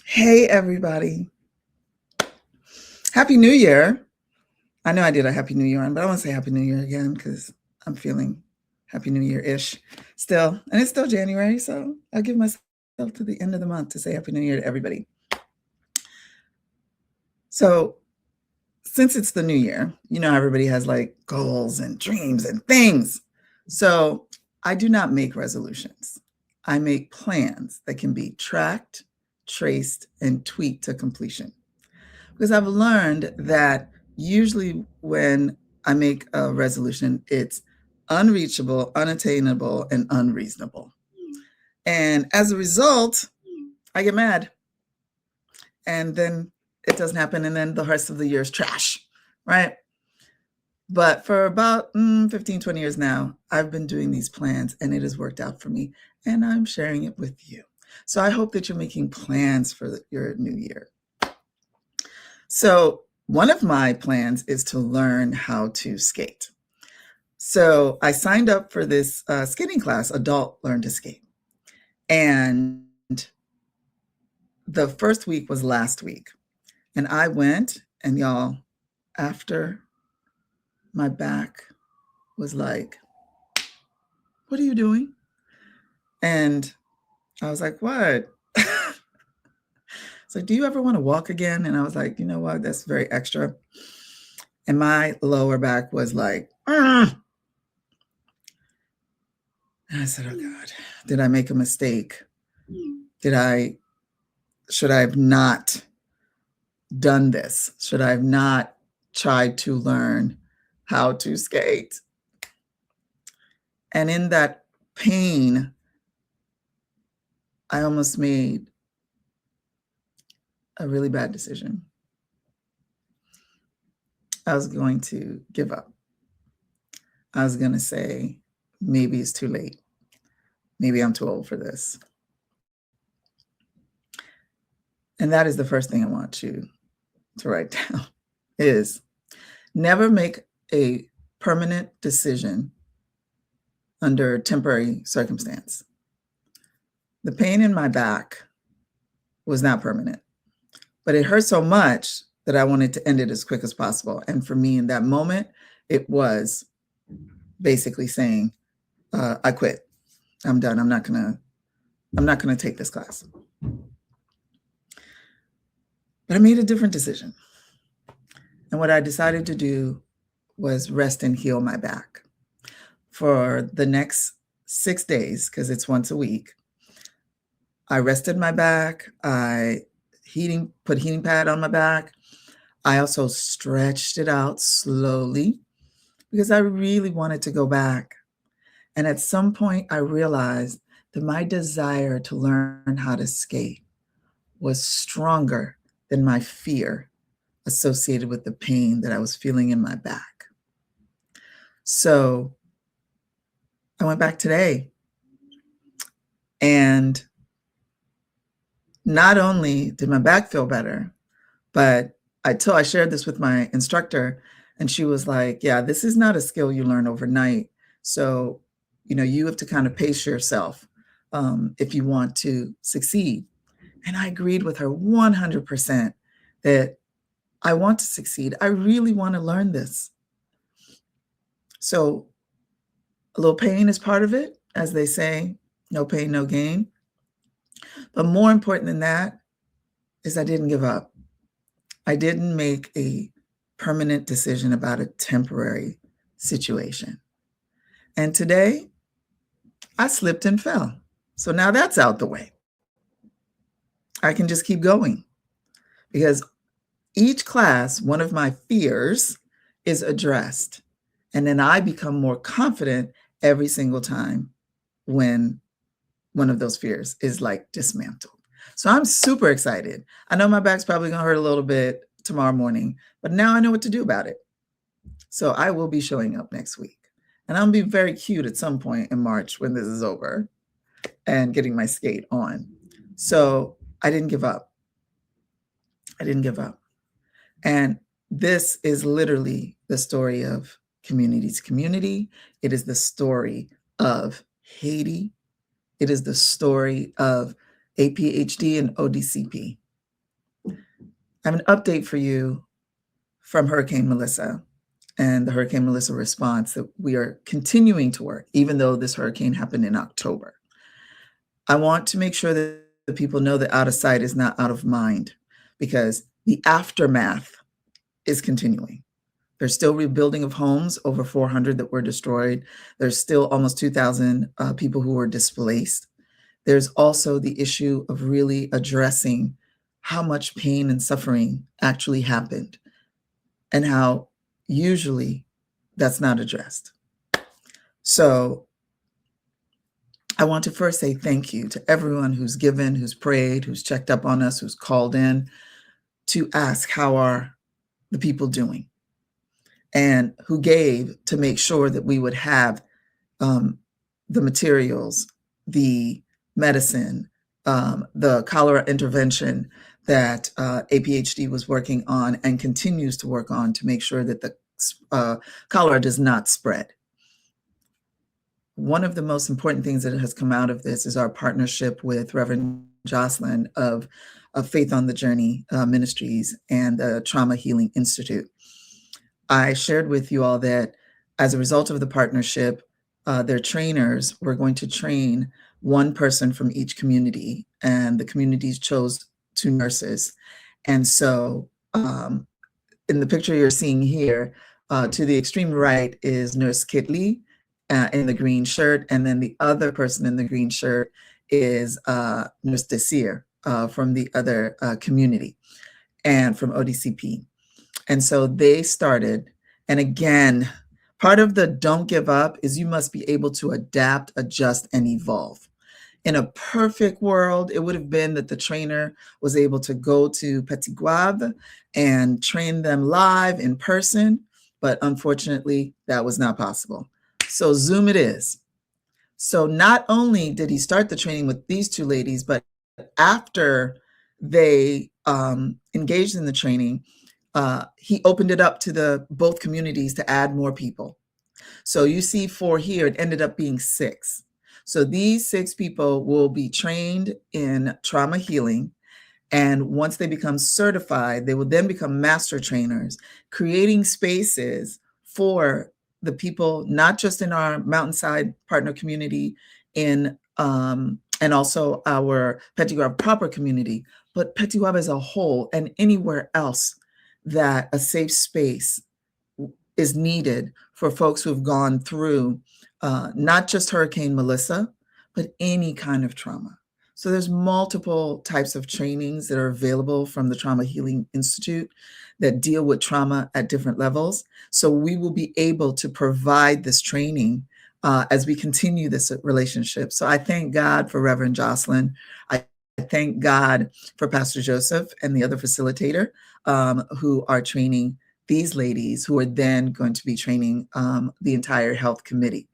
Hey, everybody. Happy New Year. I know I did a Happy New Year on, but I want to say Happy New Year again because I'm feeling Happy New Year-ish still. And it's still January, so I'll give myself to the end of the month to say Happy New Year to everybody. So since it's the new year, you know, everybody has like goals and dreams and things. So I do not make resolutions. I make plans that can be tracked, traced, and tweaked to completion. Because I've learned that usually when I make a resolution, it's unreachable, unattainable, and unreasonable. And as a result, I get mad. And then it doesn't happen. And then the rest of the year is trash, right? But for about 15, 20 years now, I've been doing these plans and it has worked out for me. And I'm sharing it with you. So I hope that you're making plans for your new year. So one of my plans is to learn how to skate. So I signed up for this skating class, Adult Learn to Skate. And the first week was last week. And I went, and y'all, after my back was like, what are you doing? And I was like, what? It's like, do you ever want to walk again? And I was like, you know what? That's very extra. And my lower back was like, and I said, oh God, did I make a mistake? Should I have not done this? Should I have not tried to learn how to skate? And in that pain, I almost made a really bad decision. I was going to give up. I was going to say, maybe it's too late. Maybe I'm too old for this. And that is the first thing I want you to write down is never make a permanent decision under temporary circumstance. The pain in my back was not permanent, but it hurt so much that I wanted to end it as quick as possible. And for me in that moment, it was basically saying, I quit. I'm done. I'm not gonna take this class. But I made a different decision. And what I decided to do was rest and heal my back. For the next 6 days, because it's once a week, I rested my back. I put heating pad on my back. I also stretched it out slowly because I really wanted to go back. And at some point, I realized that my desire to learn how to skate was stronger than my fear associated with the pain that I was feeling in my back. So I went back today, and not only did my back feel better, but I shared this with my instructor, and she was like, yeah, this is not a skill you learn overnight. So, you know, you have to kind of pace yourself if you want to succeed. And I agreed with her 100% that I want to succeed. I really want to learn this. So a little pain is part of it, as they say, no pain, no gain. But more important than that is I didn't give up. I didn't make a permanent decision about a temporary situation. And today, I slipped and fell. So now that's out the way. I can just keep going because each class, one of my fears is addressed. And then I become more confident every single time when one of those fears is like dismantled. So I'm super excited. I know my back's probably gonna hurt a little bit tomorrow morning, but now I know what to do about it. So I will be showing up next week. And I'll be very cute at some point in March when this is over and getting my skate on. So I didn't give up. I didn't give up. And this is literally the story of Community's Community. It is the story of Haiti. It is the story of APHD and ODCP. I have an update for you from Hurricane Melissa and the Hurricane Melissa response that we are continuing to work, even though this hurricane happened in October. I want to make sure that the people know that out of sight is not out of mind, because the aftermath is continuing. There's still rebuilding of homes, over 400 that were destroyed. There's still almost 2,000 people who were displaced. There's also the issue of really addressing how much pain and suffering actually happened and how usually that's not addressed. So I want to first say thank you to everyone who's given, who's prayed, who's checked up on us, who's called in to ask how are the people doing, and who gave to make sure that we would have the materials, the medicine, the cholera intervention that APHD was working on and continues to work on to make sure that the cholera does not spread. One of the most important things that has come out of this is our partnership with Reverend Jocelyn of Faith on the Journey Ministries and the Trauma Healing Institute. I shared with you all that as a result of the partnership, their trainers were going to train one person from each community, and the communities chose 2 nurses. And so in the picture you're seeing here, to the extreme right is Nurse Kitley in the green shirt, and then the other person in the green shirt is Nurse Desir from the other community and from ODCP. And so they started, and again, part of the don't give up is you must be able to adapt, adjust, and evolve. In a perfect world, it would have been that the trainer was able to go to Petit Guave and train them live in person, but unfortunately, that was not possible. So Zoom it is. So not only did he start the training with these 2 ladies, but after they engaged in the training, he opened it up to both communities to add more people. So you see 4 here, it ended up being 6. So these 6 people will be trained in trauma healing. And once they become certified, they will then become master trainers, creating spaces for the people, not just in our Mountainside partner community and also our Petit Guave proper community, but Petit Guave as a whole and anywhere else that a safe space is needed for folks who've gone through not just Hurricane Melissa, but any kind of trauma. So there's multiple types of trainings that are available from the Trauma Healing Institute that deal with trauma at different levels. So we will be able to provide this training as we continue this relationship. So I thank God for Reverend Jocelyn. I thank God for Pastor Joseph and the other facilitator who are training these ladies, who are then going to be training the entire health committee.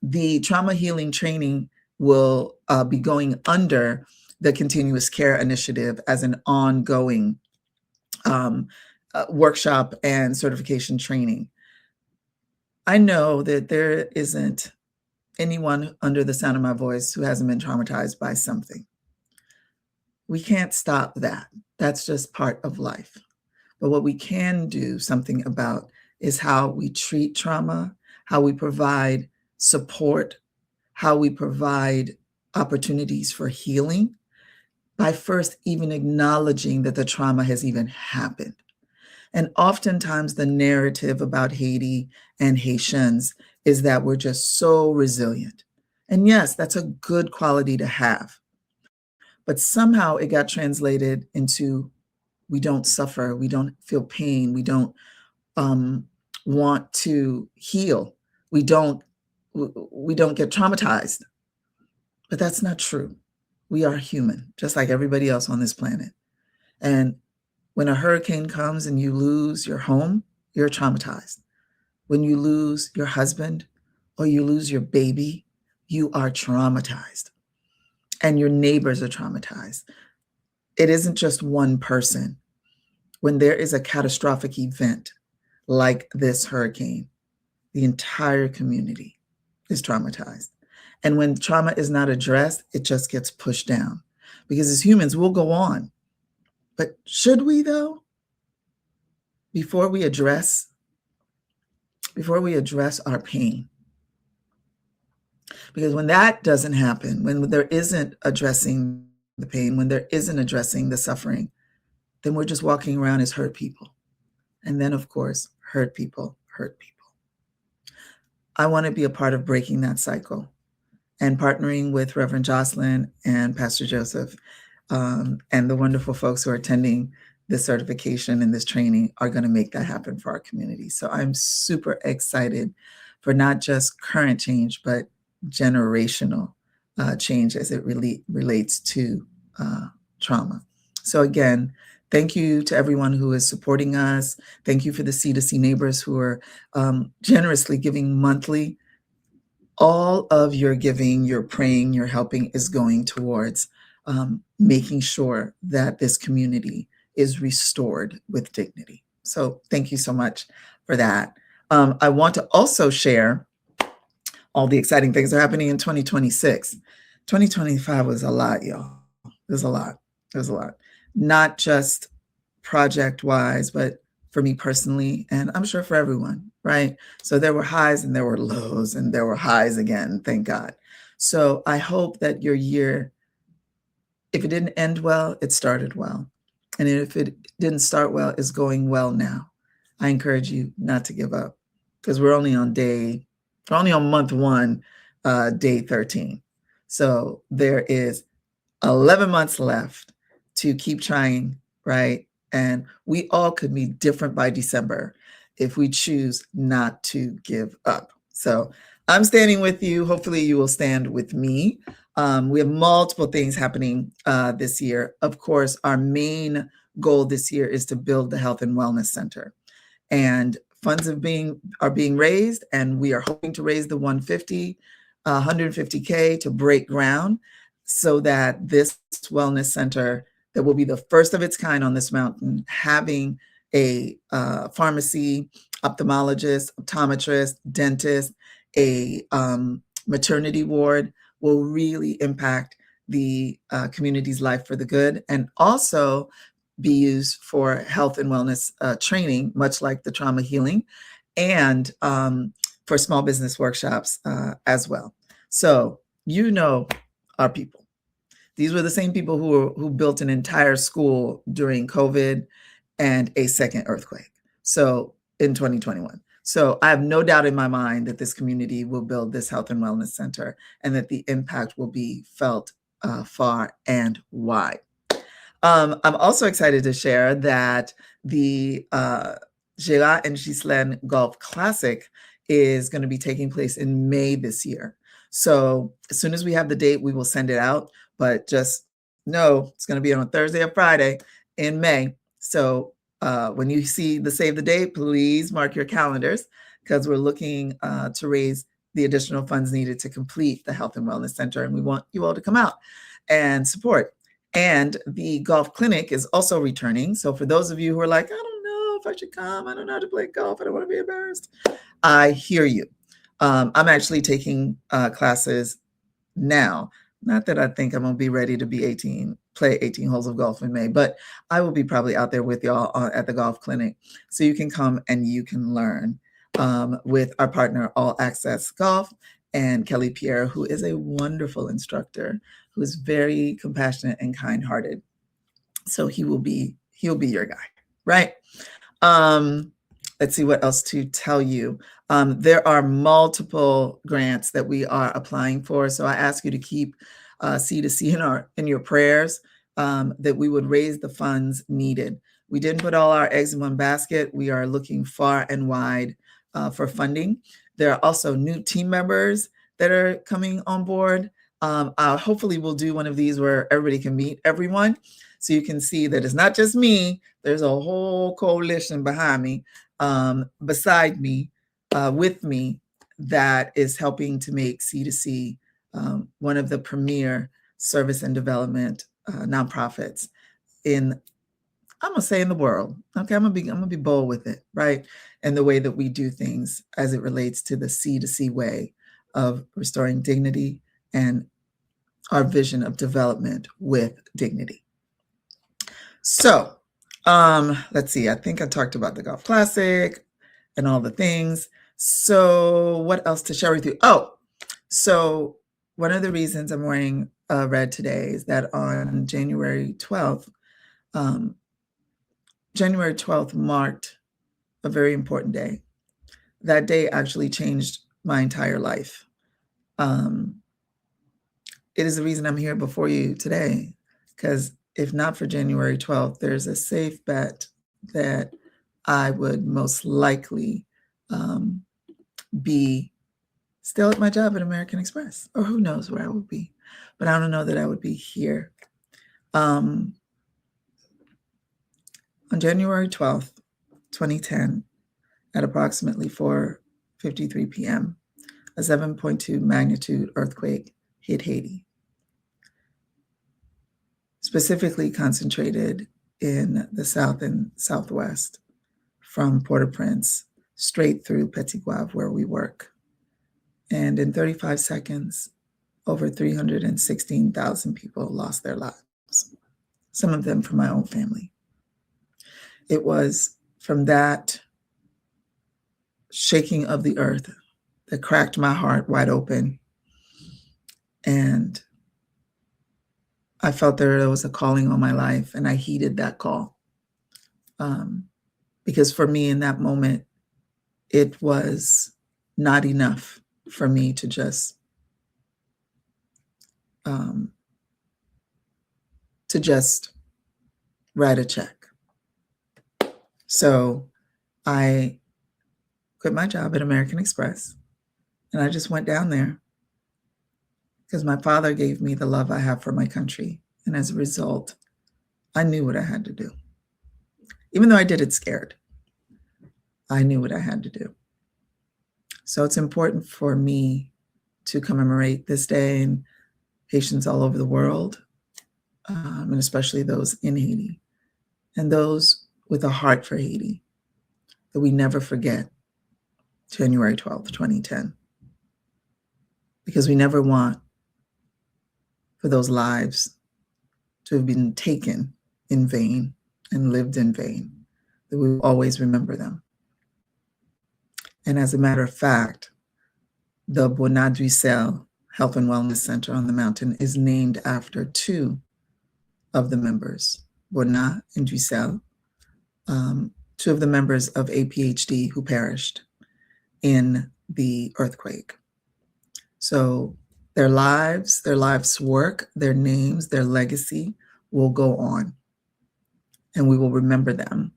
The trauma healing training will be going under the Continuous Care Initiative as an ongoing workshop and certification training. I know that there isn't anyone under the sound of my voice who hasn't been traumatized by something. We can't stop that. That's just part of life. But what we can do something about is how we treat trauma, how we provide support, how we provide opportunities for healing by first even acknowledging that the trauma has even happened. And oftentimes the narrative about Haiti and Haitians is that we're just so resilient. And yes, that's a good quality to have. But somehow it got translated into we don't suffer, we don't feel pain, we don't want to heal, we don't get traumatized. But that's not true. We are human, just like everybody else on this planet. And when a hurricane comes and you lose your home, you're traumatized. When you lose your husband or you lose your baby, you are traumatized. And your neighbors are traumatized. It isn't just one person. When there is a catastrophic event like this hurricane, the entire community is traumatized. And when trauma is not addressed, it just gets pushed down. Because as humans, we'll go on. But should we, though? Before we address our pain. Because when that doesn't happen, when there isn't addressing the pain, when there isn't addressing the suffering, then we're just walking around as hurt people. And then, of course, hurt people hurt people. I want to be a part of breaking that cycle and partnering with Reverend Jocelyn and Pastor Joseph and the wonderful folks who are attending this certification and this training are going to make that happen for our community. So I'm super excited for not just current change, but generational change as it relates to trauma. So again, thank you to everyone who is supporting us. Thank you for the C2C neighbors who are generously giving monthly. All of your giving, your praying, your helping is going towards making sure that this community is restored with dignity. So thank you so much for that. I want to also share all the exciting things that are happening in 2026. 2025 was a lot, y'all. There's a lot. There's a lot. Not just project-wise, but for me personally, and I'm sure for everyone, right? So there were highs and there were lows and there were highs again, thank God. So I hope that your year, if it didn't end well, it started well. And if it didn't start well, it's going well now. I encourage you not to give up because we're only on month one, day 13. So there is 11 months left to keep trying, right? And we all could be different by December if we choose not to give up. So I'm standing with you. Hopefully you will stand with me. We have multiple things happening this year. Of course, our main goal this year is to build the Health and Wellness Center. And funds are being raised, and we are hoping to raise the 150K to break ground so that this wellness center that will be the first of its kind on this mountain, having a pharmacy, ophthalmologist, optometrist, dentist, a maternity ward, will really impact the community's life for the good, and also be used for health and wellness training, much like the trauma healing, and for small business workshops as well. So you know our people. These were the same people who built an entire school during COVID and a second earthquake. So in 2021. So I have no doubt in my mind that this community will build this health and wellness center and that the impact will be felt far and wide. I'm also excited to share that the Gérard and Ghislaine Golf Classic is going to be taking place in May this year. So as soon as we have the date, we will send it out. But just know it's going to be on a Thursday or Friday in May. So when you see the save the date, please mark your calendars because we're looking to raise the additional funds needed to complete the Health and Wellness Center. And we want you all to come out and support. And the golf clinic is also returning. So for those of you who are like, I don't know if I should come, I don't know how to play golf, I don't want to be embarrassed, I hear you. I'm actually taking classes now. Not that I think I'm going to be ready to play 18 holes of golf in May, but I will be probably out there with y'all at the golf clinic. So you can come and you can learn with our partner, All Access Golf, and Kelly Pierre, who is a wonderful instructor, who is very compassionate and kind-hearted. So he'll be your guy, right? Let's see what else to tell you. There are multiple grants that we are applying for. So I ask you to keep C2C in your prayers, that we would raise the funds needed. We didn't put all our eggs in one basket. We are looking far and wide for funding. There are also new team members that are coming on board. Hopefully we'll do one of these where everybody can meet everyone. So you can see that it's not just me. There's a whole coalition behind me, beside me, with me, that is helping to make C2C one of the premier service and development nonprofits I'm gonna say in the world. Okay, I'm gonna be bold with it, right? And the way that we do things as it relates to the C2C way of restoring dignity and our vision of development with dignity. So let's see, I think I talked about the Golf Classic and all the things. So what else to share with you? Oh, so one of the reasons I'm wearing red today is that on January 12th, January 12th marked a very important day. That day actually changed my entire life. It is the reason I'm here before you today, because if not for January 12th, there's a safe bet that I would most likely be still at my job at American Express, or who knows where I would be. But I don't know that I would be here. On January 12th, 2010, at approximately 4:53 p.m., a 7.2 magnitude earthquake hit Haiti, specifically concentrated in the south and southwest, from Port-au-Prince straight through Petit Goâve, where we work. And in 35 seconds, over 316,000 people lost their lives, some of them from my own family. It was from that shaking of the earth that cracked my heart wide open. And I felt there was a calling on my life, and I heeded that call. Because for me in that moment, it was not enough for me to just write a check. So I quit my job at American Express, and I just went down there because my father gave me the love I have for my country. And as a result, I knew what I had to do. Even though I did it scared, I knew what I had to do. So it's important for me to commemorate this day and Haitians all over the world, and especially those in Haiti and those with a heart for Haiti, that we never forget January 12th, 2010. Because we never want for those lives to have been taken in vain and lived in vain, that we will always remember them. And as a matter of fact, the Bonadruissel Health and Wellness Center on the mountain is named after two of the members, Bonat and Duissel, two of the members of APHD who perished in the earthquake. So their lives, work, their names, their legacy will go on, and we will remember them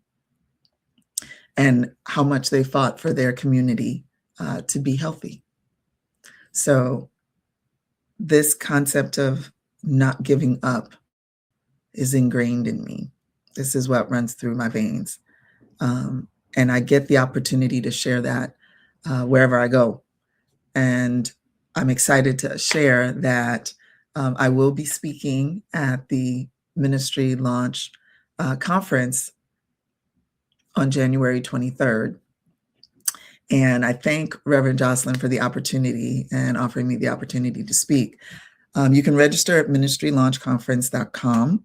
and how much they fought for their community to be healthy. So this concept of not giving up is ingrained in me. This is what runs through my veins. And I get the opportunity to share that wherever I go. And I'm excited to share that I will be speaking at the Ministry Launch Conference on January 23rd. And I thank Reverend Jocelyn for the opportunity and offering me the opportunity to speak. You can register at ministrylaunchconference.com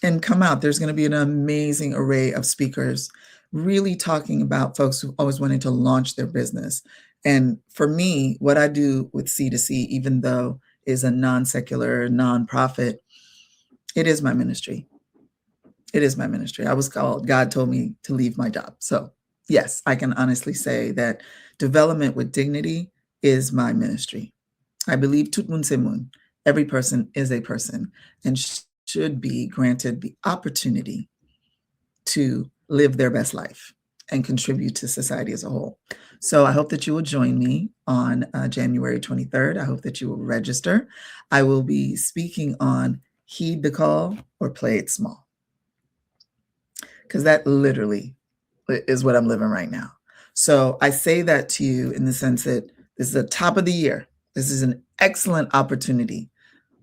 and come out. There's going to be an amazing array of speakers really talking about folks who always wanted to launch their business. And for me, what I do with C2C, even though is a non-secular nonprofit, it is my ministry. It is my ministry. I was called, God told me to leave my job. So yes, I can honestly say that development with dignity is my ministry. I believe tout monde c'est monde. Every person is a person and should be granted the opportunity to live their best life and contribute to society as a whole. So I hope that you will join me on January 23rd. I hope that you will register. I will be speaking on heed the call or play it small, because that literally is what I'm living right now. So I say that to you in the sense that this is the top of the year. This is an excellent opportunity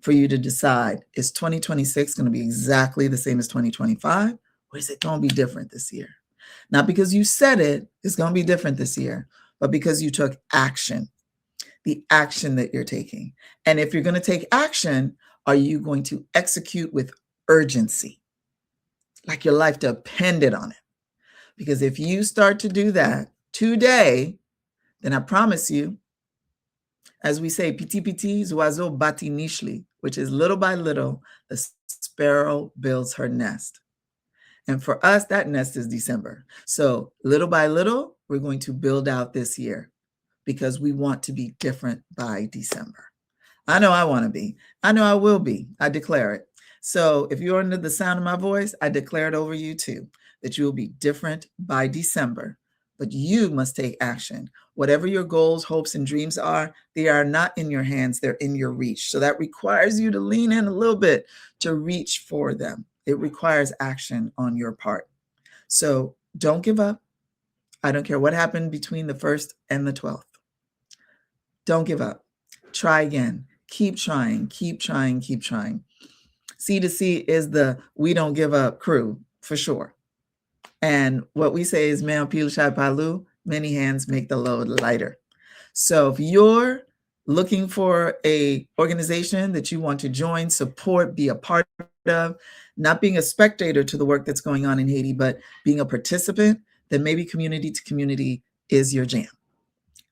for you to decide, is 2026 going to be exactly the same as 2025, or is it going to be different this year? Not because you said it's going to be different this year, but because you took action. the action that you're taking. And if you're going to take action, are you going to execute with urgency? Like your life depended on it. Because if you start to do that today, then I promise you, as we say, petit petit, oiseau bâtit niche, which is little by little, the sparrow builds her nest. And for us, that nest is December. So little by little, we're going to build out this year because we want to be different by December. I know I want to be. I know I will be. I declare it. So if you're under the sound of my voice, I declare it over you too, that you will be different by December. But you must take action. Whatever your goals, hopes, and dreams are, they are not in your hands, they're in your reach. So that requires you to lean in a little bit to reach for them. It requires action on your part. So don't give up. I don't care what happened between the 1st and the 12th. Don't give up. Try again. Keep trying, keep trying, keep trying. C2C is the we don't give up crew for sure. And what we say is, "Meilleur pile chai palu," many hands make the load lighter. So if you're looking for a organization that you want to join, support, be a part of, not being a spectator to the work that's going on in Haiti, but being a participant, then maybe community to community is your jam.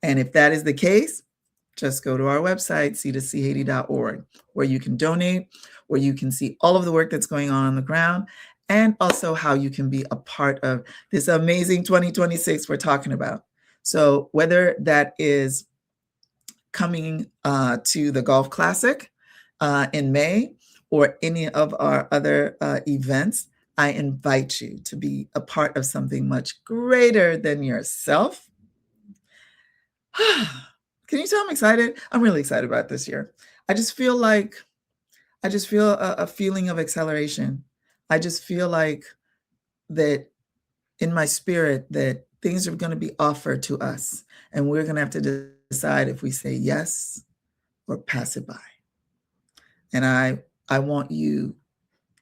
And if that is the case, just go to our website, c2chaiti.org, where you can donate, where you can see all of the work that's going on the ground, and also how you can be a part of this amazing 2026 we're talking about. So whether that is coming to the Golf Classic in May or any of our other events, I invite you to be a part of something much greater than yourself. Can you tell I'm excited? I'm really excited about this year. I just feel a feeling of acceleration. I just feel like that in my spirit that things are going to be offered to us, and we're going to have to decide if we say yes or pass it by. And I want you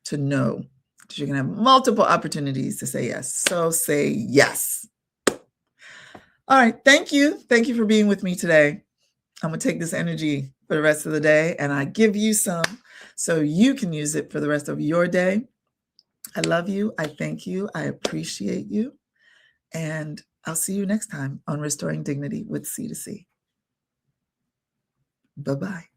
to know that you're going to have multiple opportunities to say yes. So say yes. All right. Thank you. Thank you for being with me today. I'm going to take this energy for the rest of the day, and I give you some so you can use it for the rest of your day. I love you. I thank you. I appreciate you. And I'll see you next time on Restoring Dignity with C2C. Bye-bye.